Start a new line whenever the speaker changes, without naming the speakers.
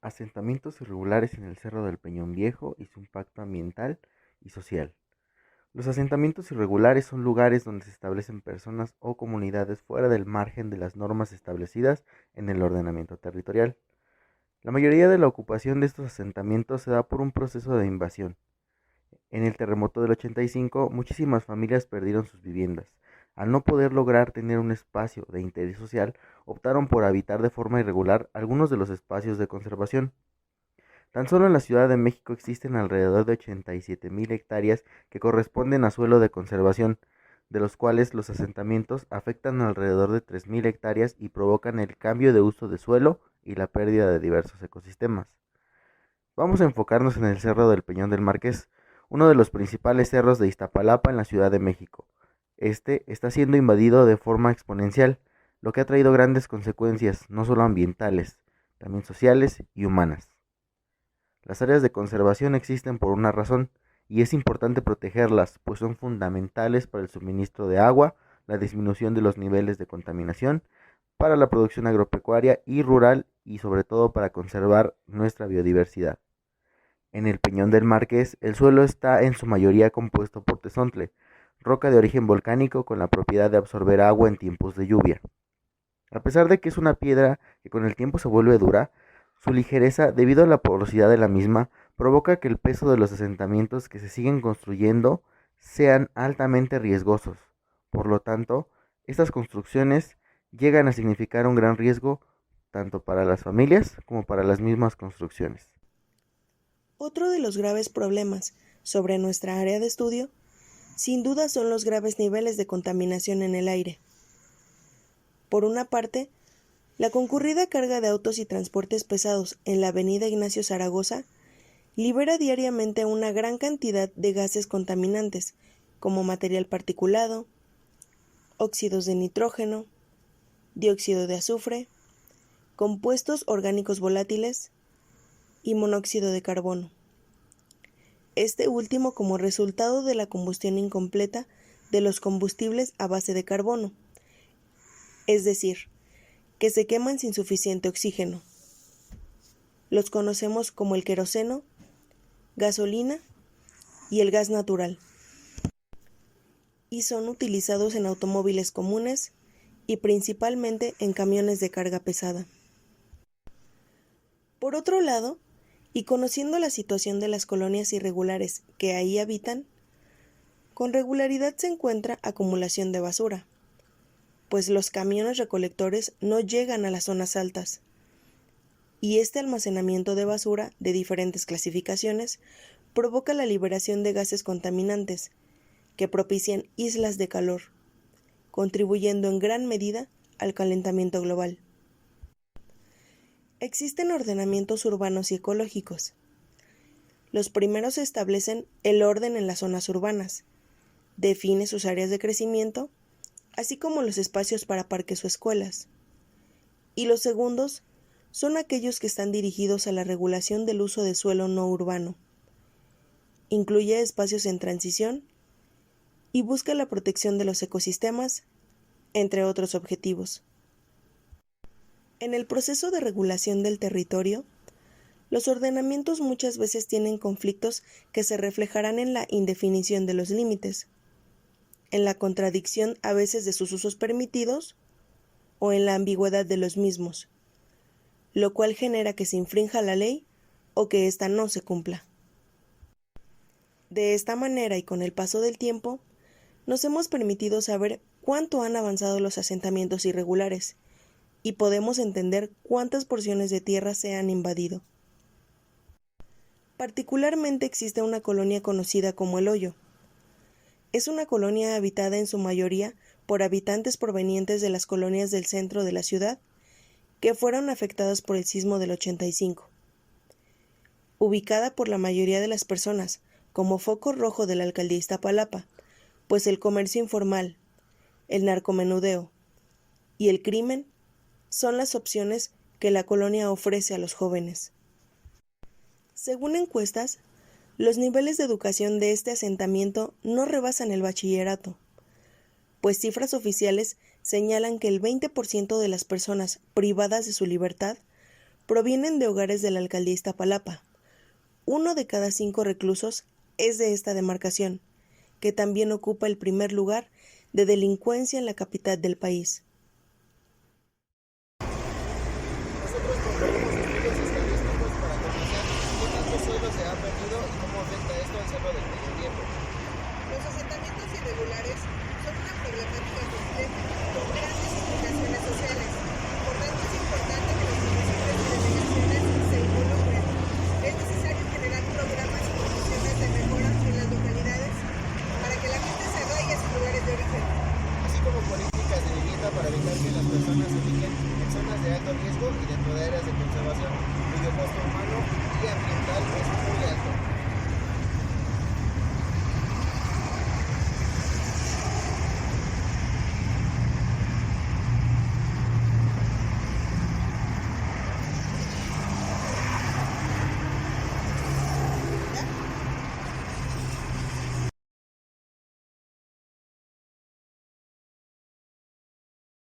Asentamientos irregulares en el Cerro del Peñón Viejo y su impacto ambiental y social. Los asentamientos irregulares son lugares donde se establecen personas o comunidades fuera del margen de las normas establecidas en el ordenamiento territorial. La mayoría de la ocupación de estos asentamientos se da por un proceso de invasión. En el terremoto del 85, muchísimas familias perdieron sus viviendas. Al no poder lograr tener un espacio de interés social, optaron por habitar de forma irregular algunos de los espacios de conservación. Tan solo en la Ciudad de México existen alrededor de 87,000 hectáreas que corresponden a suelo de conservación, de los cuales los asentamientos afectan alrededor de 3,000 hectáreas y provocan el cambio de uso de suelo y la pérdida de diversos ecosistemas. Vamos a enfocarnos en el Cerro del Peñón del Marqués, uno de los principales cerros de Iztapalapa en la Ciudad de México. Este está siendo invadido de forma exponencial, lo que ha traído grandes consecuencias, no solo ambientales, también sociales y humanas. Las áreas de conservación existen por una razón, y es importante protegerlas, pues son fundamentales para el suministro de agua, la disminución de los niveles de contaminación, para la producción agropecuaria y rural y sobre todo para conservar nuestra biodiversidad. En el Peñón del Marqués, el suelo está en su mayoría compuesto por tezontle, roca de origen volcánico con la propiedad de absorber agua en tiempos de lluvia. A pesar de que es una piedra que con el tiempo se vuelve dura, su ligereza, debido a la porosidad de la misma, provoca que el peso de los asentamientos que se siguen construyendo sean altamente riesgosos. Por lo tanto, estas construcciones llegan a significar un gran riesgo tanto para las familias como para las mismas construcciones.
Otro de los graves problemas sobre nuestra área de estudio, sin duda, son los graves niveles de contaminación en el aire. Por una parte, la concurrida carga de autos y transportes pesados en la avenida Ignacio Zaragoza libera diariamente una gran cantidad de gases contaminantes, como material particulado, óxidos de nitrógeno, dióxido de azufre, compuestos orgánicos volátiles y monóxido de carbono. Este último como resultado de la combustión incompleta de los combustibles a base de carbono, es decir, que se queman sin suficiente oxígeno. Los conocemos como el queroseno, gasolina y el gas natural, y son utilizados en automóviles comunes y principalmente en camiones de carga pesada. Por otro lado, y conociendo la situación de las colonias irregulares que ahí habitan, con regularidad se encuentra acumulación de basura, pues los camiones recolectores no llegan a las zonas altas, y este almacenamiento de basura de diferentes clasificaciones provoca la liberación de gases contaminantes que propician islas de calor, contribuyendo en gran medida al calentamiento global. Existen ordenamientos urbanos y ecológicos. Los primeros establecen el orden en las zonas urbanas, define sus áreas de crecimiento, así como los espacios para parques o escuelas. Y los segundos son aquellos que están dirigidos a la regulación del uso de suelo no urbano. Incluye espacios en transición y busca la protección de los ecosistemas, entre otros objetivos. En el proceso de regulación del territorio, los ordenamientos muchas veces tienen conflictos que se reflejarán en la indefinición de los límites, en la contradicción a veces de sus usos permitidos o en la ambigüedad de los mismos, lo cual genera que se infrinja la ley o que ésta no se cumpla. De esta manera y con el paso del tiempo, nos hemos permitido saber cuánto han avanzado los asentamientos irregulares y podemos entender cuántas porciones de tierra se han invadido. Particularmente existe una colonia conocida como El Hoyo. Es una colonia habitada en su mayoría por habitantes provenientes de las colonias del centro de la ciudad que fueron afectadas por el sismo del 85. Ubicada por la mayoría de las personas como foco rojo de la alcaldía Iztapalapa, pues el comercio informal, el narcomenudeo y el crimen son las opciones que la colonia ofrece a los jóvenes. Según encuestas, los niveles de educación de este asentamiento no rebasan el bachillerato, pues cifras oficiales señalan que el 20% de las personas privadas de su libertad provienen de hogares de la alcaldía Iztapalapa. 1 de cada 5 reclusos es de esta demarcación, que también ocupa el primer lugar de delincuencia en la capital del país.
Nosotros proponemos estudios estadísticos para conocer qué tanto suelo se ha perdido y cómo afecta esto al Cerro del Peñón Viejo.
Los asentamientos irregulares son una problemática compleja con grandes implicaciones sociales.